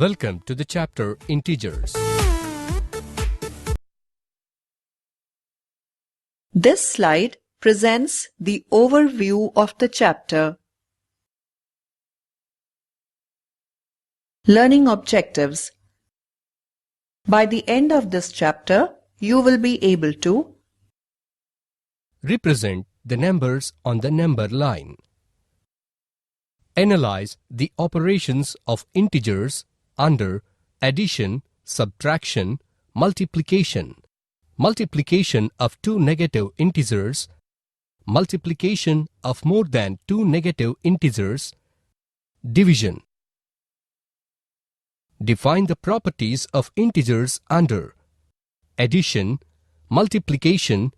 Welcome to the chapter Integers. This slide presents the overview of the chapter. Learning objectives. By the end of this chapter, you will be able to Represent the numbers on the number line. Analyze the operations of integers under addition, subtraction, multiplication, multiplication of two negative integers, multiplication of more than two negative integers, division. Define the properties of integers under addition, multiplication,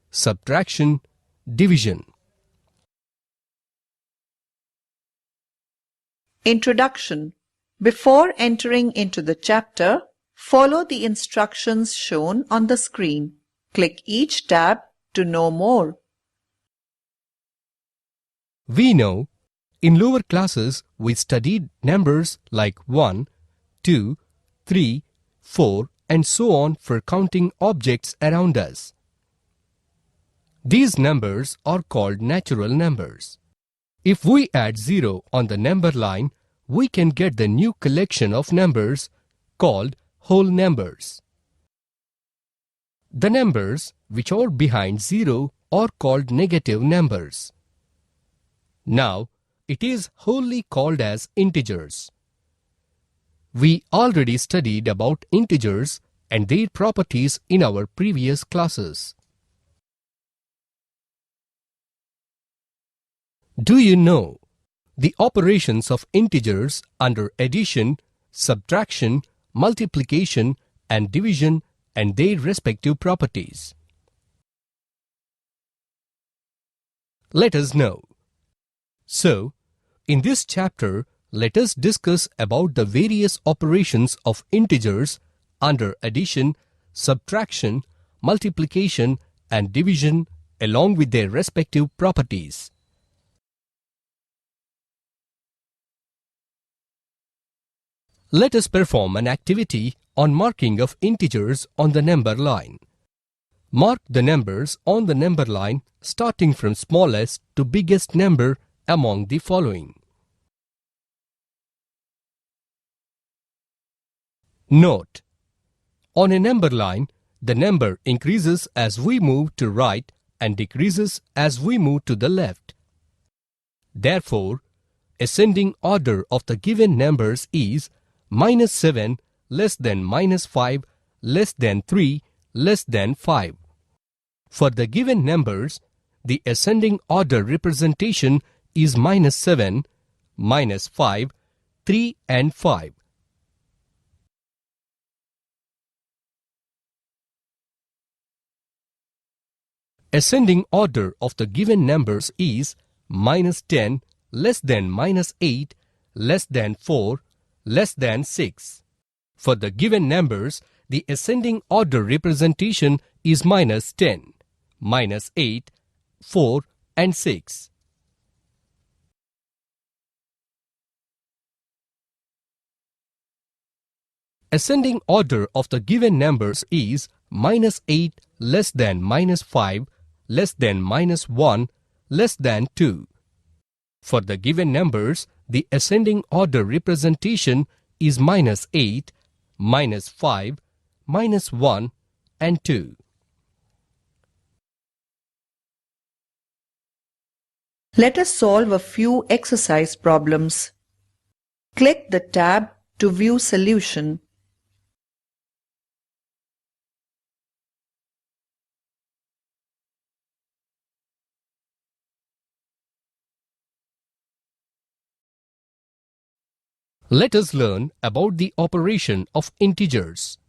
subtraction, division. Introduction. Before entering into the chapter, follow the instructions shown on the screen. Click each tab to know more. We know in lower classes we studied numbers like 1, 2, 3, 4 and so on for counting objects around us. These numbers are called natural numbers. If we add 0 on the number line, we can get the new collection of numbers called whole numbers. The numbers which are behind 0 are called negative numbers. Now, it is wholly called as integers. We already studied about integers and their properties in our previous classes. Do you know the operations of integers under addition, subtraction, multiplication and division and their respective properties? Let us know. So, in this chapter, let us discuss about the various operations of integers under addition, subtraction, multiplication and division along with their respective properties. Let us perform an activity on marking of integers on the number line. Mark the numbers on the number line starting from smallest to biggest number among the following. Note: on a number line, the number increases as we move to right and decreases as we move to the left. Therefore, ascending order of the given numbers is -7 less than -5 less than 3 less than 5. For the given numbers, the ascending order representation is -7, -5, 3 and 5. Ascending order of the given numbers is -10 less than -8 less than 4 less than 6. For the given numbers, the ascending order representation is -10, -8, 4 and 6. Ascending order of the given numbers is -8 less than -5 less than -1 less than 2. For the given numbers, the ascending order representation is -8, -5, -1 and 2. Let us solve a few exercise problems. Click the tab to view solution. Let us learn about the operation of integers.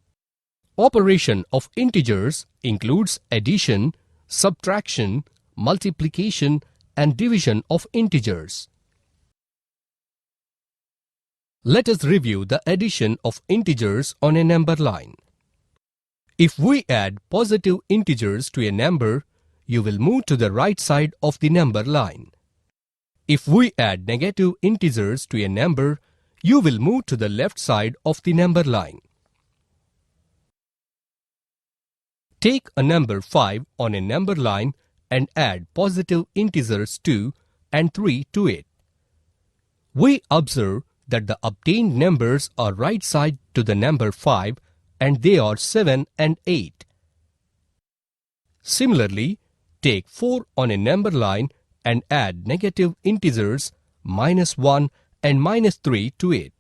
Operation of integers includes addition, subtraction, multiplication and division of integers. Let us review the addition of integers on a number line. If we add positive integers to a number, you will move to the right side of the number line. If we add negative integers to a number, you will move to the left side of the number line. Take a number 5 on a number line and add positive integers 2 and 3 to it. We observe that the obtained numbers are right side to the number 5 and they are 7 and 8. Similarly, take 4 on a number line and add negative integers -1 and -3 to it.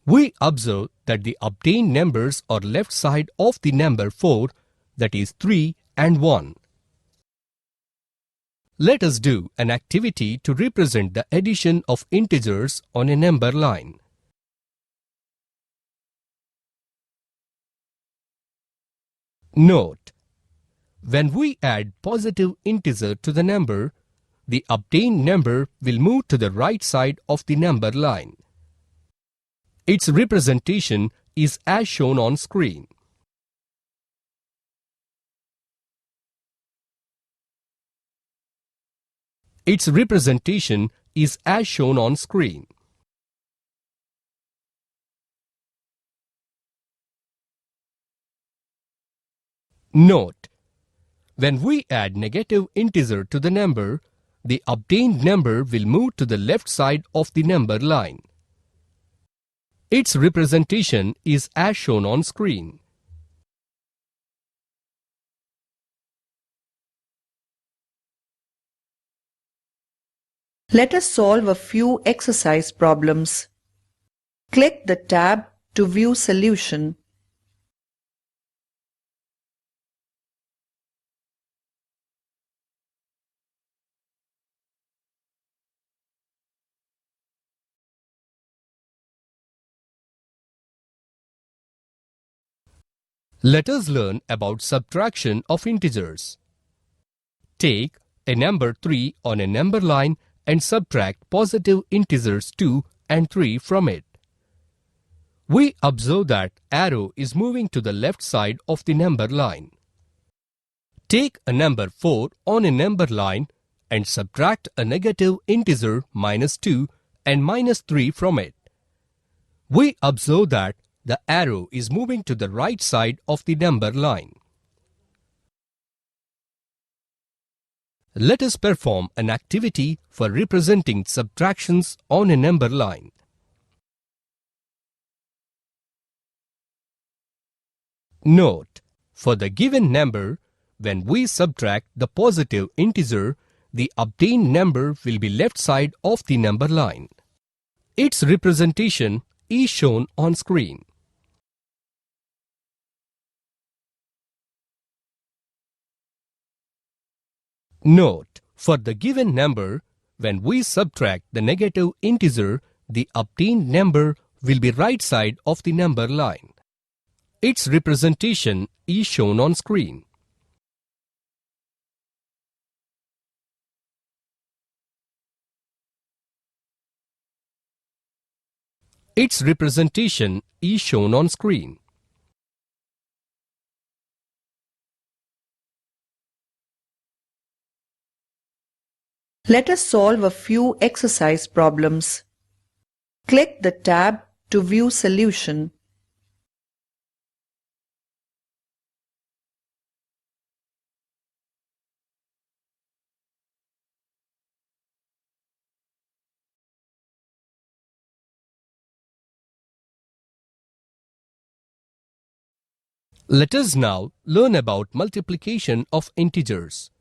We observe that the obtained numbers are left side of the number 4, that is 3 and 1. Let us do an activity to represent the addition of integers on a number line. Note: when we add positive integer to the number, the obtained number will move to the right side of the number line. Its representation is as shown on screen. Its representation is as shown on screen. Note: when we add negative integer to the number, the obtained number will move to the left side of the number line. Its representation is as shown on screen. Let us solve a few exercise problems. Click the tab to view solution. Let us learn about subtraction of integers. Take a number 3 on a number line and subtract positive integers 2 and 3 from it. We observe that arrow is moving to the left side of the number line. Take a number 4 on a number line and subtract a negative integer -2 and -3 from it. We observe that the arrow is moving to the right side of the number line. Let us perform an activity for representing subtractions on a number line. Note: for the given number, when we subtract the positive integer, the obtained number will be left side of the number line. Its representation is shown on screen. Note: for the given number, when we subtract the negative integer, the obtained number will be right side of the number line. Its representation is shown on screen. Its representation is shown on screen. Let us solve a few exercise problems. Click the tab to view solution. Let us now learn about multiplication of integers.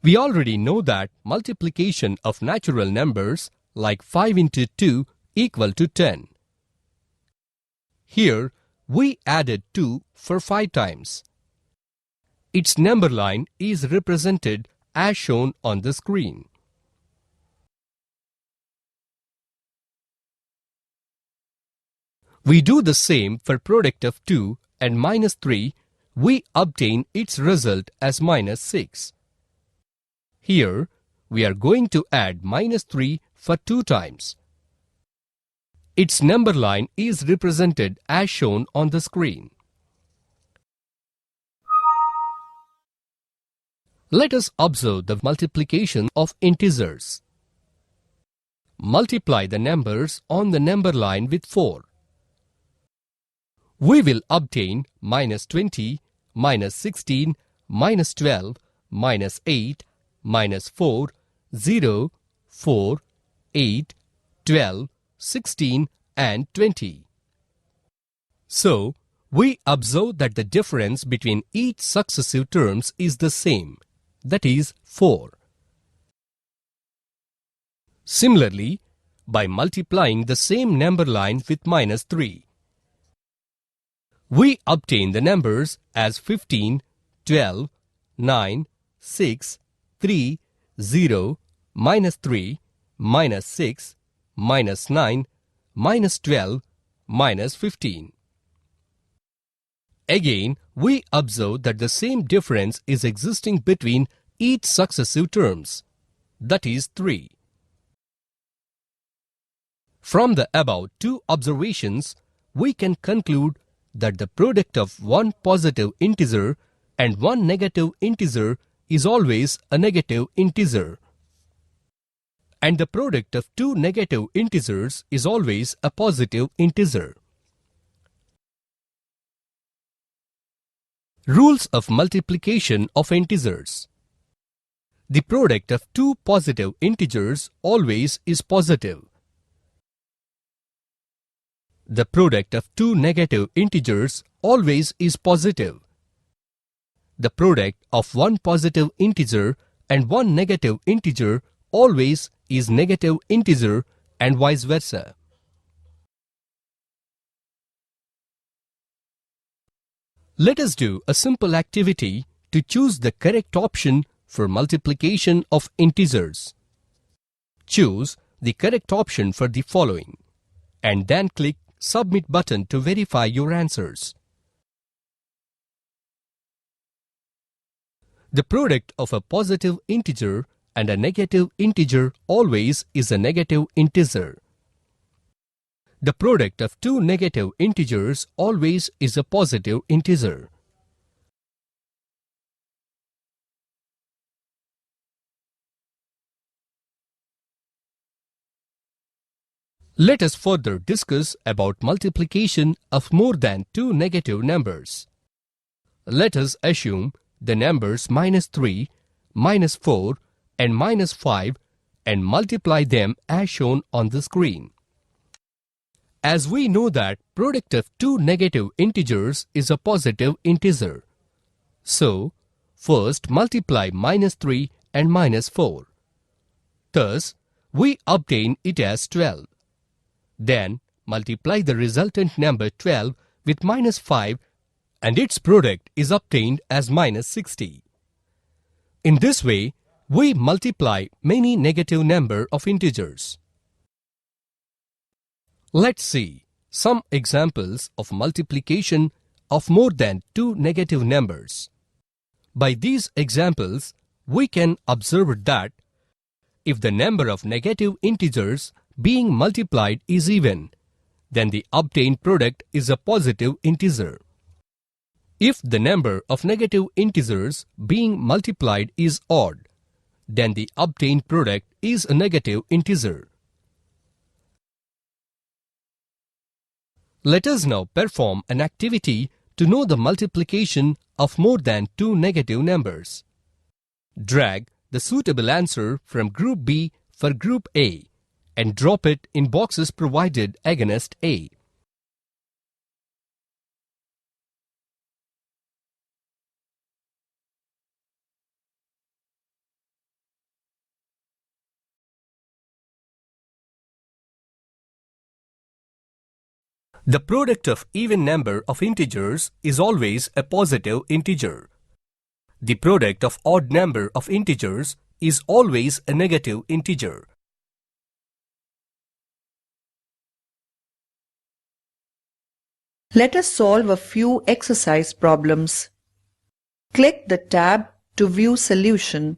We already know that multiplication of natural numbers like 5 into 2 equal to 10. Here we added 2 for 5 times. Its number line is represented as shown on the screen. We do the same for product of 2 and -3. We obtain its result as -6. Here we are going to add -3 for 2 times. Its number line is represented as shown on the screen. Let us observe the multiplication of integers. multiply the numbers on the number line with 4. We will obtain minus 20, minus 16, minus 12, minus 8, minus 4, 0, 4, 8, 12, 16 and 20. So, we observe that the difference between each successive terms is the same, that is 4. Similarly, by multiplying the same number line with minus 3, we obtain the numbers as 15, 12, 9, 6, 3, 0, minus 3, minus 6, minus 9, minus 12, minus 15. Again, we observe that the same difference is existing between each successive terms, that is 3. From the above two observations, we can conclude that the product of one positive integer and one negative integer is always a negative integer, and the product of two negative integers is always a positive integer. Rules of multiplication of integers. The product of two positive integers always is positive. The product of two negative integers always is positive. The product of one positive integer and one negative integer always is negative integer and vice versa. Let us do a simple activity to choose the correct option for multiplication of integers. Choose the correct option for the following and then click Submit button to verify your answers. The product of a positive integer and a negative integer always is a negative integer. The product of two negative integers always is a positive integer. Let us further discuss about multiplication of more than two negative numbers. Let us assume the numbers minus 3, minus 4 and minus 5 and multiply them as shown on the screen. As we know that product of two negative integers is a positive integer. So, first multiply minus 3 and minus 4. Thus, we obtain it as 12. Then, multiply the resultant number 12 with minus 5 and its product is obtained as minus 60. In this way, we multiply many negative number of integers. Let's see some examples of multiplication of more than two negative numbers. By these examples, we can observe that if the number of negative integers being multiplied is even, then the obtained product is a positive integer. If the number of negative integers being multiplied is odd, then the obtained product is a negative integer. Let us now perform an activity to know the multiplication of more than two negative numbers. Drag the suitable answer from Group B for Group A and drop it in boxes provided against A. The product of even number of integers is always a positive integer. The product of odd number of integers is always a negative integer. Let us solve a few exercise problems. Click the tab to view solution.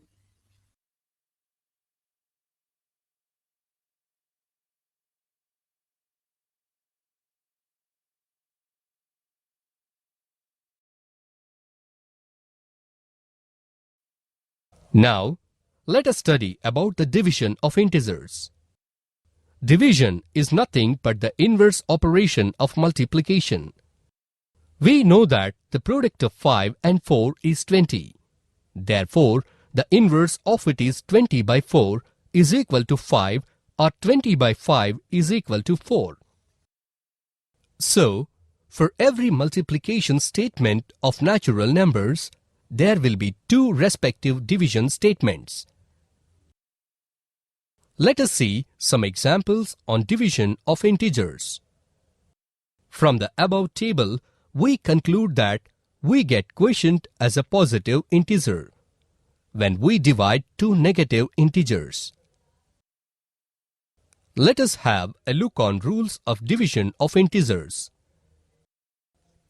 Now, let us study about the division of integers. Division is nothing but the inverse operation of multiplication. We know that the product of 5 and 4 is 20. Therefore, the inverse of it is 20 by 4 is equal to 5, or 20 by 5 is equal to 4. So, for every multiplication statement of natural numbers, there will be two respective division statements. Let us see some examples on division of integers. From the above table, we conclude that we get quotient as a positive integer when we divide two negative integers. Let us have a look on rules of division of integers.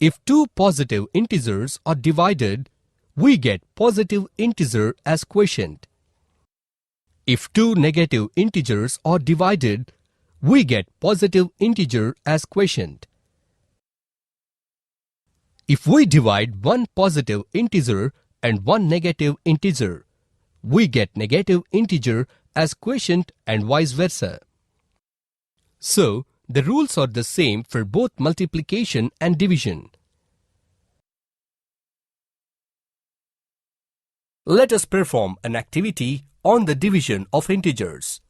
If two positive integers are divided, we get positive integer as quotient. If two negative integers are divided, we get positive integer as quotient. If we divide one positive integer and one negative integer, we get negative integer as quotient and vice versa. So, the rules are the same for both multiplication and division. Let us perform an activity on the division of integers.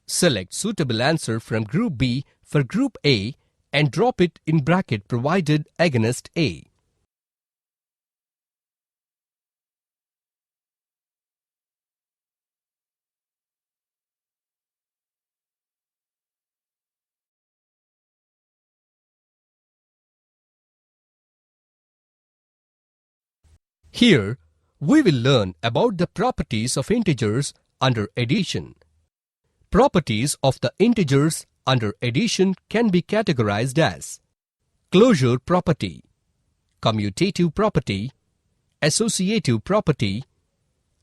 Select suitable answer from group B for group A and drop it in bracket provided against A. Here, we will learn about the properties of integers under addition. Properties of the integers under addition can be categorized as closure property, commutative property, associative property,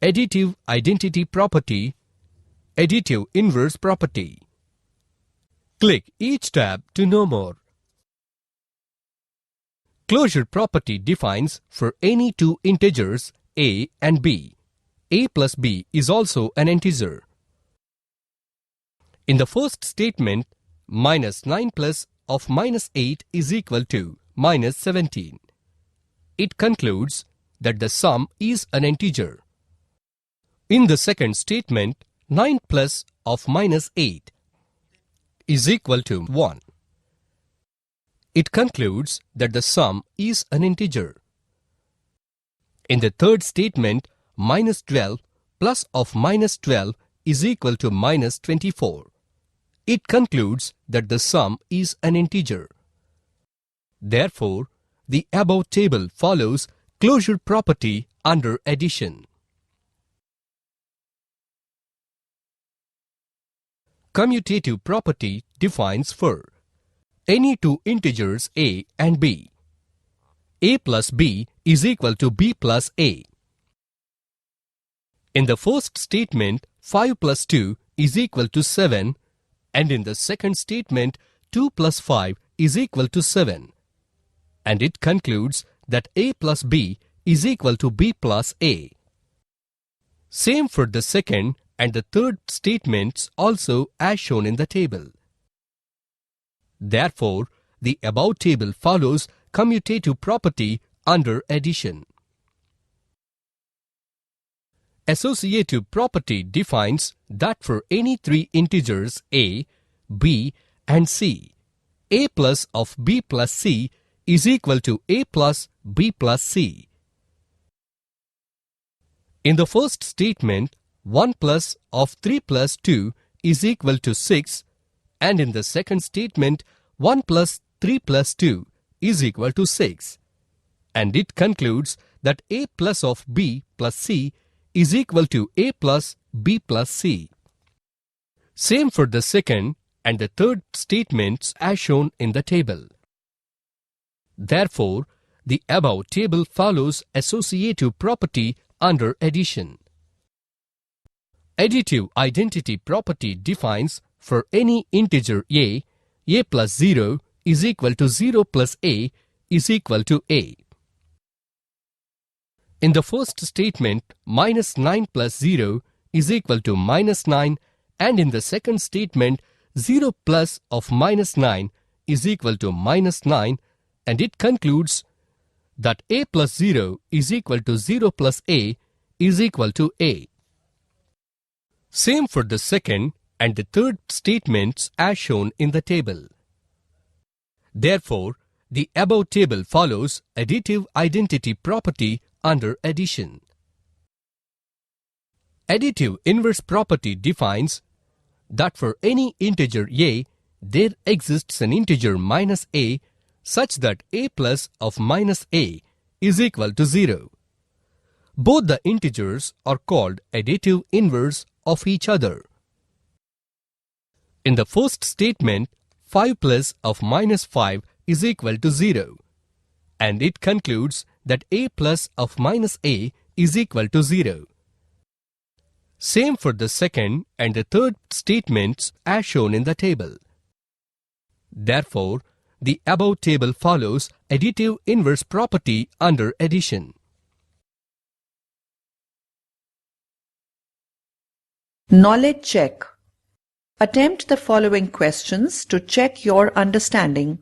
additive identity property, additive inverse property. Click each tab to know more. Closure property defines for any two integers a and b. A plus b is also an integer. In the first statement, minus 9 plus of minus 8 is equal to minus 17. It concludes that the sum is an integer. In the second statement, 9 plus of minus 8 is equal to 1. It concludes that the sum is an integer. In the third statement, minus 12 plus of minus 12 is equal to minus 24. It concludes that the sum is an integer. Therefore, the above table follows closure property under addition. Commutative property defines for any two integers a and b. A plus b is equal to b plus a. In the first statement, 5 plus 2 is equal to 7, and in the second statement, 2 plus 5 is equal to 7. And it concludes that a plus b is equal to b plus a. Same for the second and the third statements also as shown in the table. Therefore, the above table follows commutative property under addition. Associative property defines that for any three integers a, b, and c, a plus of b plus c is equal to a plus b plus c. In the first statement, 1 plus of 3 plus 2 is equal to 6, and in the second statement, 1 plus 3 plus 2 is equal to 6. And it concludes that a plus of b plus c is equal to a plus b plus c. Same for the second and the third statements as shown in the table. Therefore, the above table follows associative property under addition. Additive identity property defines for any integer a plus 0 is equal to 0 plus a is equal to a. In the first statement, minus 9 plus 0 is equal to minus 9, and in the second statement, 0 plus of minus 9 is equal to minus 9, and it concludes that a plus 0 is equal to 0 plus a is equal to a. Same for the second and the third statements as shown in the table. Therefore, the above table follows additive identity property under addition. Additive inverse property defines that for any integer a, there exists an integer minus a such that a plus of minus a is equal to 0. Both the integers are called additive inverse of each other. In the first statement, 5 plus of minus 5 is equal to 0, and it concludes that a plus of minus a is equal to 0. Same for the second and the third statements as shown in the table. Therefore, the above table follows additive inverse property under addition. Knowledge check. Attempt the following questions to check your understanding.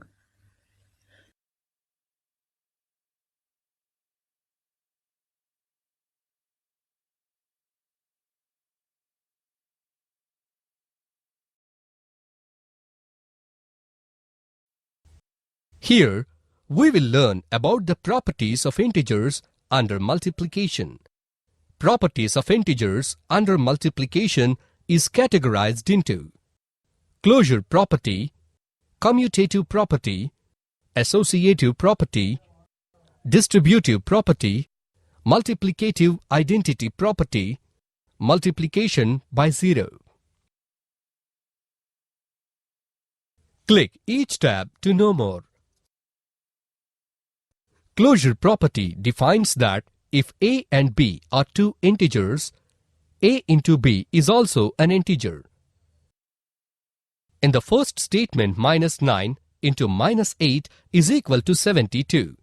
Here, we will learn about the properties of integers under multiplication. Properties of integers under multiplication is categorized into closure property, commutative property, associative property, distributive property, multiplicative identity property, multiplication by zero. Click each tab to know more. Closure property defines that if a and b are two integers, a into b is also an integer. In the first statement, minus 9 into minus 8 is equal to 72.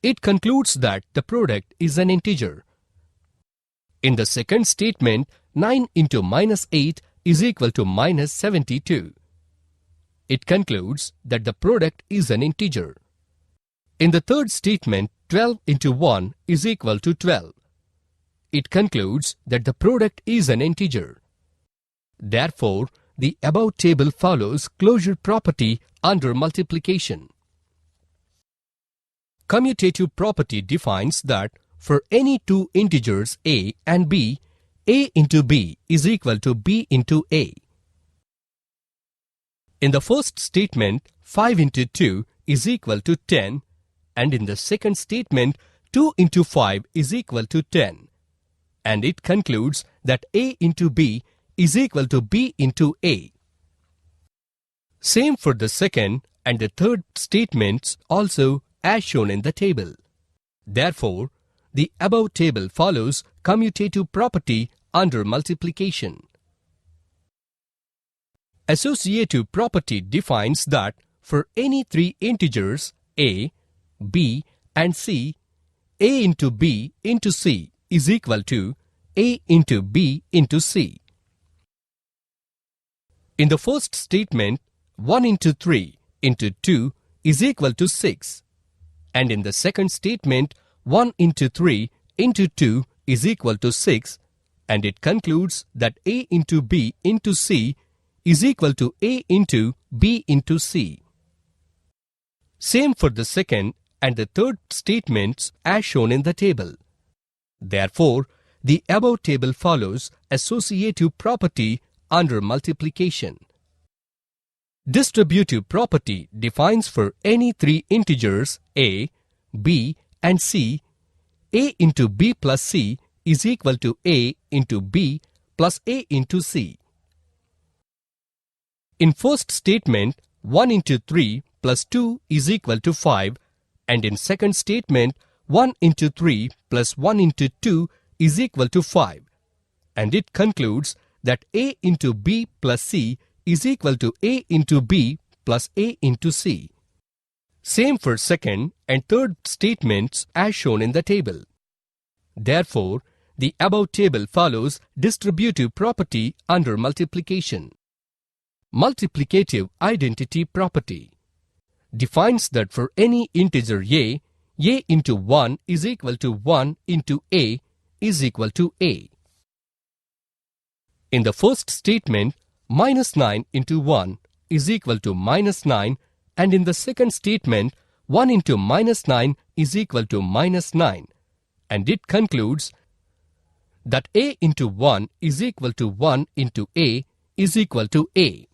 It concludes that the product is an integer. In the second statement, 9 into minus 8 is equal to minus 72. It concludes that the product is an integer. In the third statement, 12 into 1 is equal to 12. It concludes that the product is an integer. Therefore, the above table follows closure property under multiplication. Commutative property defines that for any two integers a and b, a into b is equal to b into a. In the first statement, 5 into 2 is equal to 10, and in the second statement, 2 into 5 is equal to 10. And it concludes that a into b is equal to b into a. Same for the second and the third statements also as shown in the table. Therefore, the above table follows commutative property under multiplication. Associative property defines that for any three integers a, b and c, a into b into c is equal to a into b into c. In the first statement, 1 into 3 into 2 is equal to 6. And in the second statement, 1 into 3 into 2 is equal to 6. And it concludes that a into b into c is equal to a into b into c. Same for the second and the third statements as shown in the table. Therefore, the above table follows associative property under multiplication. Distributive property defines for any three integers a, b and c, a into b plus c is equal to a into b plus a into c. In first statement, 1 into 3 plus 2 is equal to 5, and in second statement, 1 into 3 plus 1 into 2 is equal to 5, and it concludes that a into b plus c is equal to a into b plus a into c. Same for second and third statements as shown in the table. Therefore, the above table follows distributive property under multiplication. Multiplicative identity property defines that for any integer a into 1 is equal to 1 into a is equal to a. In the first statement, minus 9 into 1 is equal to minus 9, and in the second statement, 1 into minus 9 is equal to minus 9, and it concludes that a into 1 is equal to 1 into a is equal to a.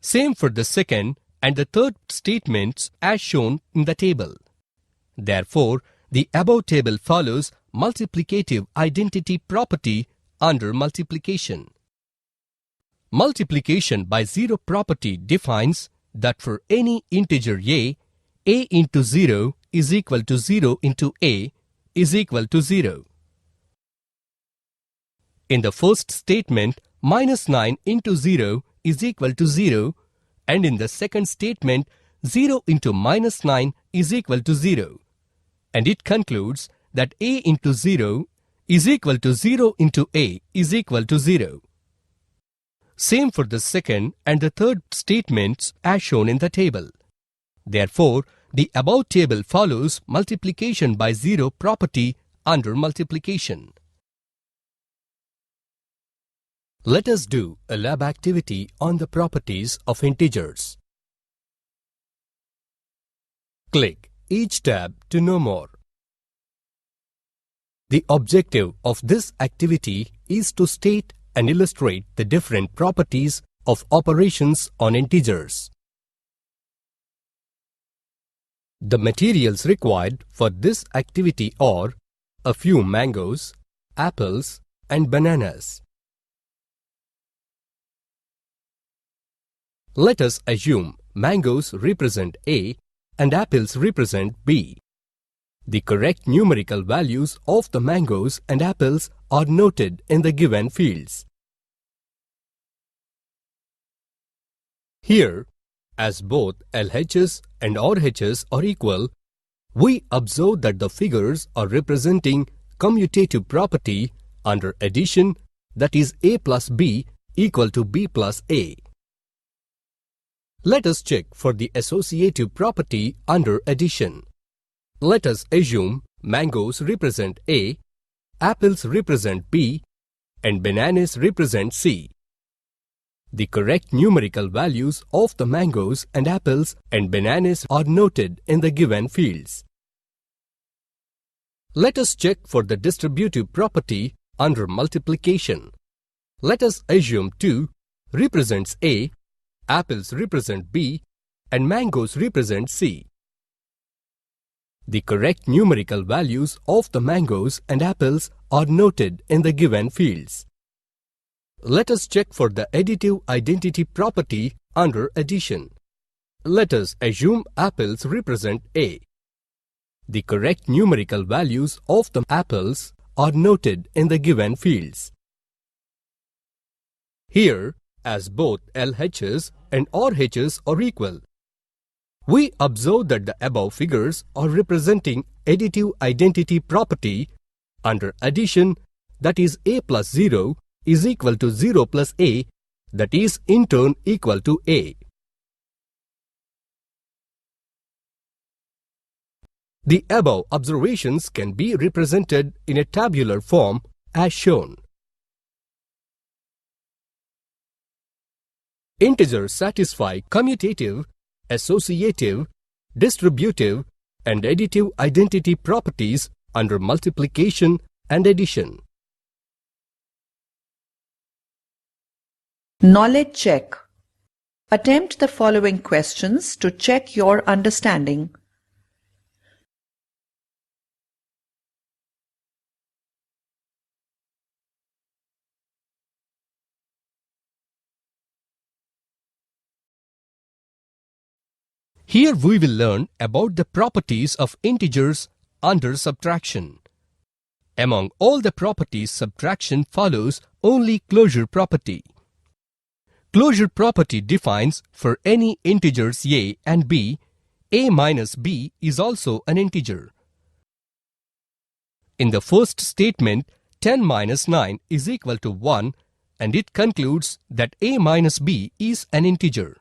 Same for the second and the third statements as shown in the table. Therefore, the above table follows multiplicative identity property under multiplication. Multiplication by zero property defines that for any integer a into 0 is equal to 0 into a is equal to 0. In the first statement, minus 9 into 0 is equal to 0, and in the second statement, 0 into minus 9 is equal to 0, and it concludes that a into 0 is equal to 0 into a is equal to 0. Same for the second and the third statements as shown in the table. Therefore, the above table follows multiplication by zero property under multiplication. Let us do a lab activity on the properties of integers. Click each tab to know more. The objective of this activity is to state and illustrate the different properties of operations on integers. The materials required for this activity are a few mangoes, apples, and bananas. Let us assume mangoes represent A and apples represent B. The correct numerical values of the mangoes and apples are noted in the given fields. Here, as both LHS and RHS are equal, we observe that the figures are representing commutative property under addition, that is A plus B equal to B plus A. Let us check for the associative property under addition. Let us assume mangoes represent A, apples represent B, and bananas represent C. The correct numerical values of the mangoes and apples and bananas are noted in the given fields. Let us check for the distributive property under multiplication. Let us assume 2 represents A, apples represent B, and mangoes represent C. The correct numerical values of the mangoes and apples are noted in the given fields. Let us check for the additive identity property under addition. Let us assume apples represent A. The correct numerical values of the apples are noted in the given fields. Here, as both LHS and RHS are equal, we observe that the above figures are representing additive identity property under addition, that is A plus 0 is equal to 0 plus A, that is in turn equal to A. The above observations can be represented in a tabular form as shown. Integers satisfy commutative, associative, distributive, and additive identity properties under multiplication and addition. Knowledge check. Attempt the following questions to check your understanding. Here we will learn about the properties of integers under subtraction. Among all the properties, subtraction follows only closure property. Closure property defines for any integers a and b, a minus b is also an integer. In the first statement, 10 minus 9 is equal to 1, and it concludes that a minus b is an integer.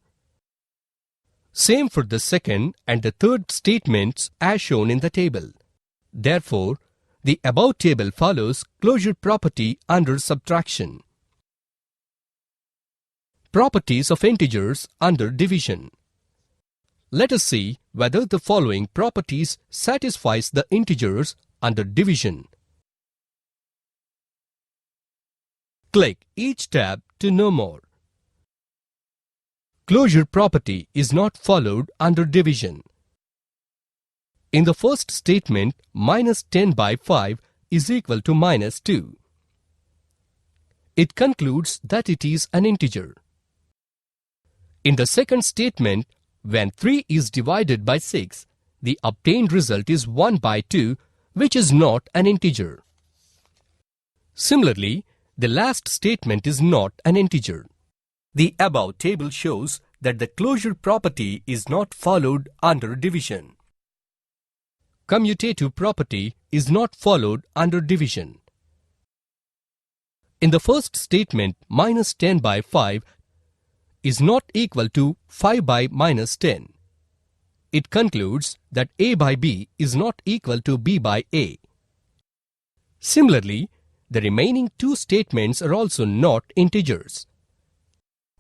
Same for the second and the third statements as shown in the table. Therefore, the above table follows closure property under subtraction. Properties of integers under division. Let us see whether the following properties satisfies the integers under division. Click each tab to know more. Closure property is not followed under division. In the first statement, minus 10 by 5 is equal to minus 2. It concludes that it is an integer. In the second statement, when 3 is divided by 6, the obtained result is 1 by 2, which is not an integer. Similarly, the last statement is not an integer. The above table shows that the closure property is not followed under division. Commutative property is not followed under division. In the first statement, minus 10 by 5 is not equal to 5 by minus 10. It concludes that a by b is not equal to b by a. Similarly, the remaining two statements are also not integers.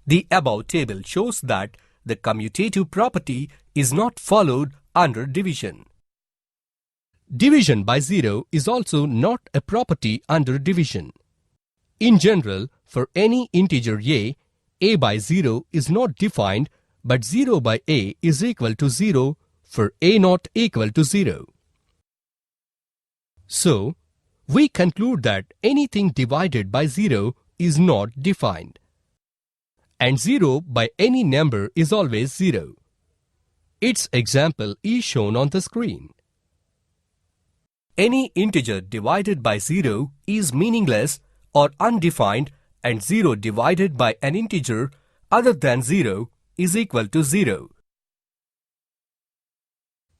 The above table shows that the commutative property is not followed under division. Division by 0 is also not a property under division. In general, for any integer a by 0 is not defined, but 0 by a is equal to 0 for a not equal to 0. So, we conclude that anything divided by 0 is not defined. And 0 by any number is always 0. Its example is shown on the screen. Any integer divided by 0 is meaningless or undefined, and 0 divided by an integer other than 0 is equal to 0.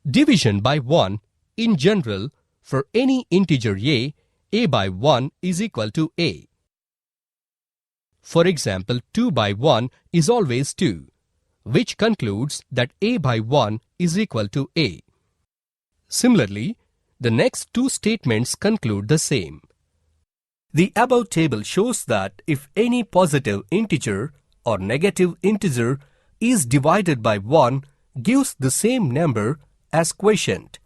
Division by 1. In general, for any integer a by 1 is equal to a. For example, 2 by 1 is always 2, which concludes that a by 1 is equal to a. Similarly, the next two statements conclude the same. The above table shows that if any positive integer or negative integer is divided by 1, gives the same number as quotient.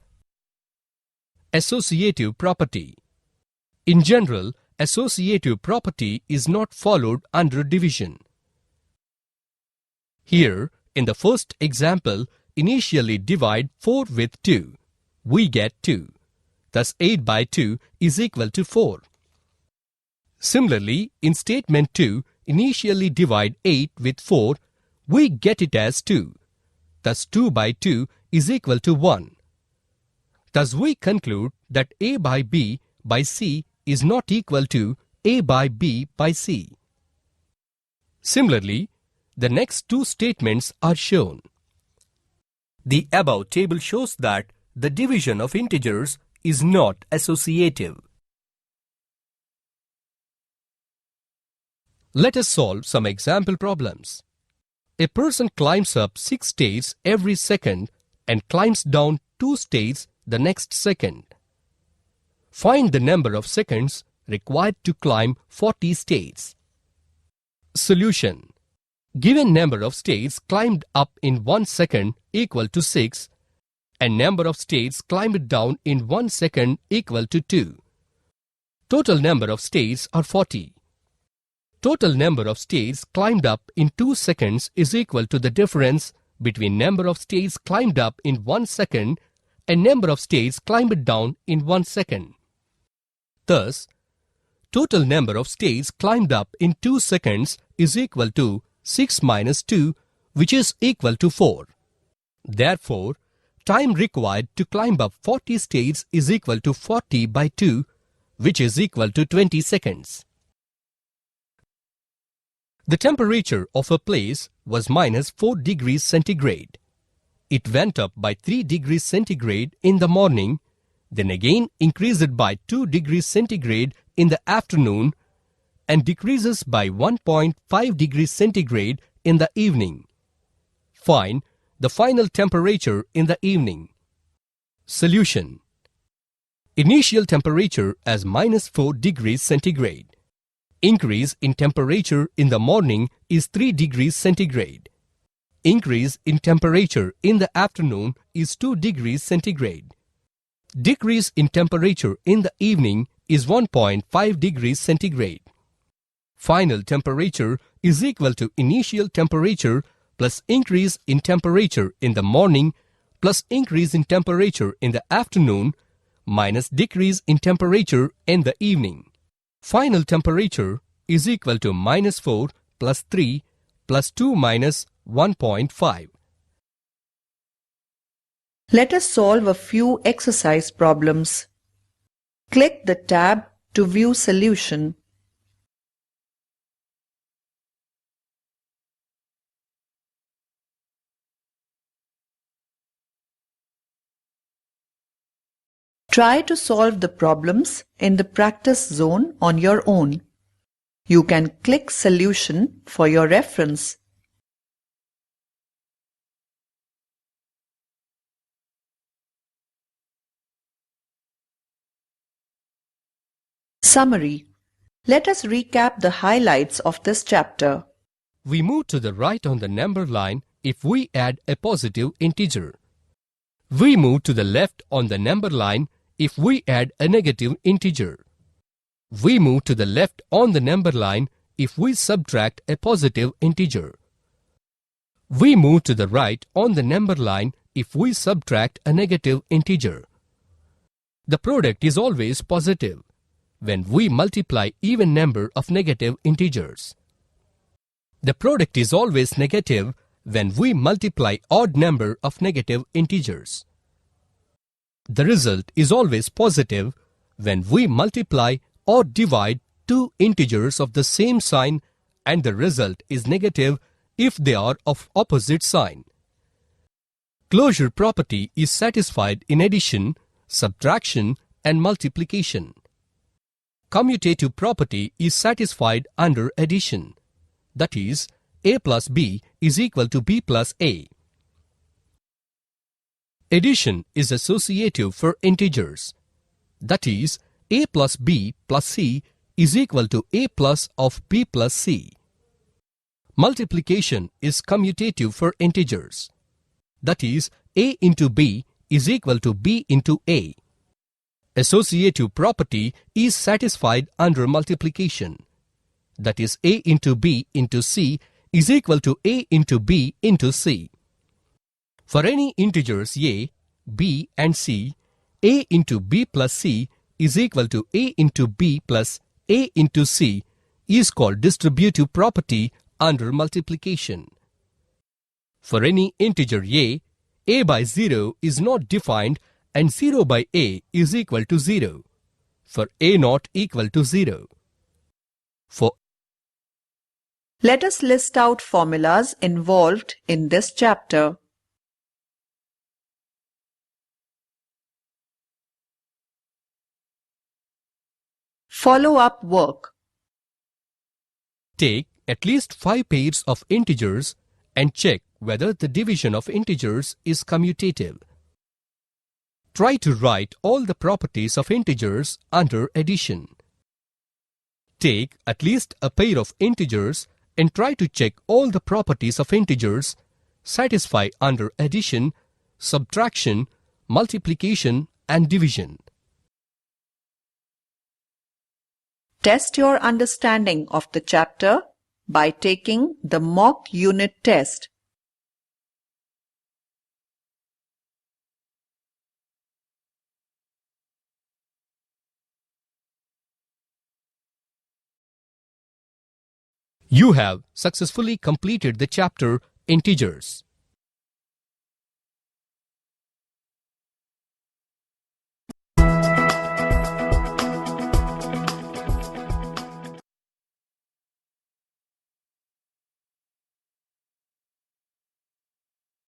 Associative property. In general, associative property is not followed under division. Here, in the first example, initially divide 4 with 2. We get 2. Thus 8 by 2 is equal to 4. Similarly, in statement 2, initially divide 8 with 4. We get it as 2. Thus 2 by 2 is equal to 1. Thus we conclude that a by b by c is not equal to a by b by c. Similarly, the next two statements are shown. The above table shows that the division of integers is not associative. Let us solve some example problems. A person climbs up 6 stages every second and climbs down 2 stages the next second. Find the number of seconds required to climb 40 stages. Solution. Given number of stages climbed up in 1 second equal to 6 and number of stages climbed down in 1 second equal to 2. Total number of stages are 40. Total number of stages climbed up in 2 seconds is equal to the difference between number of stages climbed up in 1 second and number of stages climbed down in 1 second. Thus, total number of stages climbed up in 2 seconds is equal to 6 minus 2, which is equal to 4. Therefore, time required to climb up 40 stages is equal to 40 by 2, which is equal to 20 seconds. The temperature of a place was minus 4 degrees centigrade. It went up by 3 degrees centigrade in the morning, then again increased by 2 degrees centigrade in the afternoon, and decreases by 1.5 degrees centigrade in the evening. Find the final temperature in the evening. Solution. Initial temperature as -4 degrees centigrade. Increase in temperature in the morning is 3 degrees centigrade. Increase in temperature in the afternoon is 2 degrees centigrade. Decrease in temperature in the evening is 1.5 degrees centigrade. Final temperature is equal to initial temperature plus increase in temperature in the morning plus increase in temperature in the afternoon minus decrease in temperature in the evening. Final temperature is equal to -4 plus 3 plus 2 minus 1.5. Let us solve a few exercise problems. Click the tab to view solution. Try to solve the problems in the practice zone on your own. You can click Solution for your reference. Summary. Let us recap the highlights of this chapter. We move to the right on the number line if we add a positive integer. We move to the left on the number line if we add a negative integer. We move to the left on the number line if we subtract a positive integer. We move to the right on the number line if we subtract a negative integer. The product is always positive when we multiply even number of negative integers. The product is always negative when we multiply odd number of negative integers. The result is always positive when we multiply or divide two integers of the same sign, and the result is negative if they are of opposite sign. Closure property is satisfied in addition, subtraction, and multiplication. Commutative property is satisfied under addition. That is, a plus b is equal to b plus a. Addition is associative for integers. That is, a plus b plus c is equal to a plus of b plus c. Multiplication is commutative for integers. That is, a into b is equal to b into a. Associative property is satisfied under multiplication. That is, a into b into c is equal to a into b into c. For any integers a, b and c, a into b plus c is equal to a into b plus a into c is called distributive property under multiplication. For any integer a by 0 is not defined and 0 by a is equal to 0. For a not equal to 0. Let us list out formulas involved in this chapter. Follow-up work. Take at least 5 pairs of integers and check whether the division of integers is commutative. Try to write all the properties of integers under addition. Take at least a pair of integers and try to check all the properties of integers satisfy under addition, subtraction, multiplication, and division. Test your understanding of the chapter by taking the mock unit test. You have successfully completed the chapter Integers.